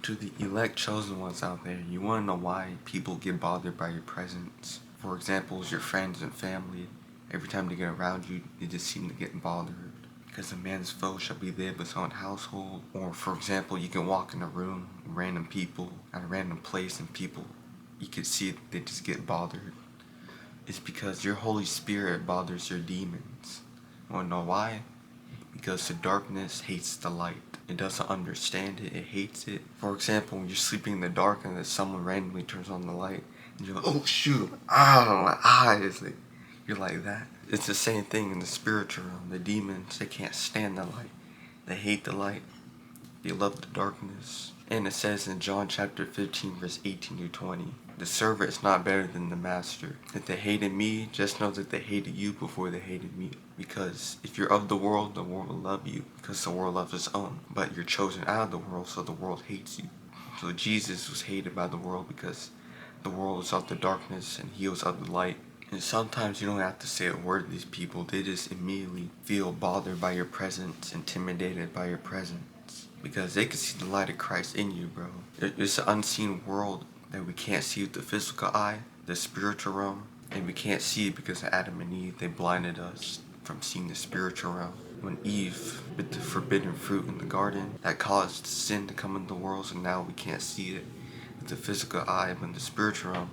To the elect chosen ones out there, you want to know why people get bothered by your presence. For example, your friends and family, every time they get around you, they just seem to get bothered. Because a man's foe shall be there of his own household. Or for example, you can walk in a room, random people, at a random place, and people, you can see it, they just get bothered. It's because your Holy Spirit bothers your demons. You want to know why? Because the darkness hates the light. It doesn't understand it, it hates it. For example, when you're sleeping in the dark and then someone randomly turns on the light, and you're like, oh shoot, my eyes. You're like that. It's the same thing in the spiritual realm. The demons, they can't stand the light. They hate the light. They love the darkness. And it says in John chapter 15, verse 18 to 20, the servant is not better than the master. If they hated me, just know that they hated you before they hated me. Because if you're of the world will love you, because the world loves its own. But you're chosen out of the world, so the world hates you. So Jesus was hated by the world because the world is of the darkness and he was of the light. And sometimes you don't have to say a word to these people. They just immediately feel bothered by your presence, intimidated by your presence. Because they can see the light of Christ in you, bro. It's an unseen world that we can't see with the physical eye, the spiritual realm. And we can't see it because of Adam and Eve. They blinded us from seeing the spiritual realm. When Eve bit the forbidden fruit in the garden, that caused sin to come into the world, so now we can't see it with the physical eye, but in the spiritual realm,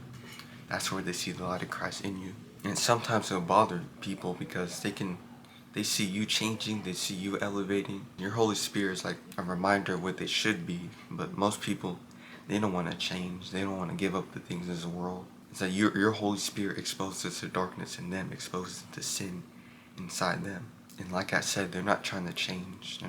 that's where they see the light of Christ in you. And sometimes it'll bother people because they see you changing, they see you elevating. Your Holy Spirit is like a reminder of what they should be, but most people, they don't want to change. They don't want to give up the things of the world. It's like your Holy Spirit exposes the darkness in them, exposes the sin inside them. And like I said, they're not trying to change.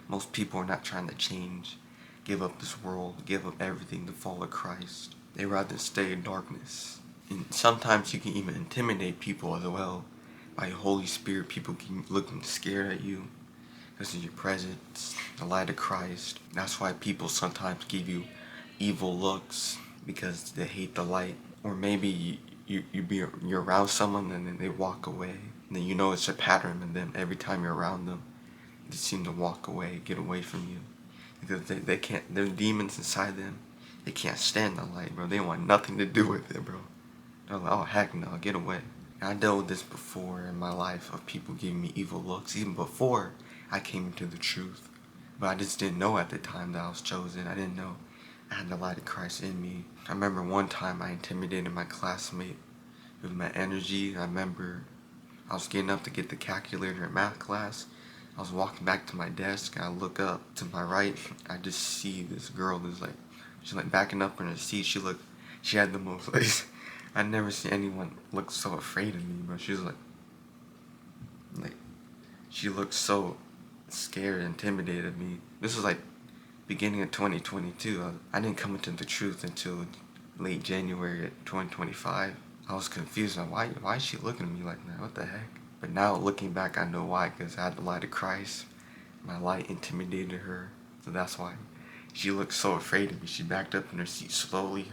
Most people are not trying to change, give up this world, give up everything to follow Christ. They rather stay in darkness. And sometimes you can even intimidate people as well. By your Holy Spirit, people keep looking scared at you because of your presence, the light of Christ. That's why people sometimes give you evil looks because they hate the light. Or maybe you're around someone and then they walk away. And then you know it's a pattern in them. Every time you're around them, they seem to walk away, get away from you. Because they can't, there are demons inside them. They can't stand the light, bro. They want nothing to do with it, bro. They're like, oh heck no, get away. I dealt with this before in my life of people giving me evil looks, even before I came into the truth. But I just didn't know at the time that I was chosen. I didn't know I had the light of Christ in me. I remember one time I intimidated my classmate with my energy. I remember I was getting up to get the calculator in math class. I was walking back to my desk and I look up to my right. I just see this girl who's like, she's like backing up in her seat. She had the most like, I'd never seen anyone look so afraid of me, bro. She was like, she looked so scared and intimidated of me. This was like beginning of 2022. I didn't come into the truth until late January of 2025. I was confused on why is she looking at me like that? What the heck? But now looking back, I know why, because I had the light of Christ. My light intimidated her, so that's why she looked so afraid of me. She backed up in her seat slowly,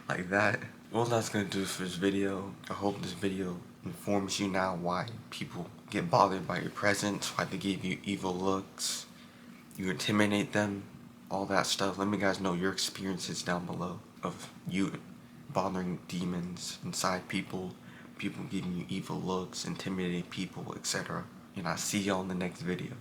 like that. Well, that's gonna do it for this video. I hope this video informs you now why people get bothered by your presence, why they give you evil looks, you intimidate them, all that stuff. Let me guys know your experiences down below of you bothering demons inside people giving you evil looks, intimidating people, etc. And I'll see y'all in the next video.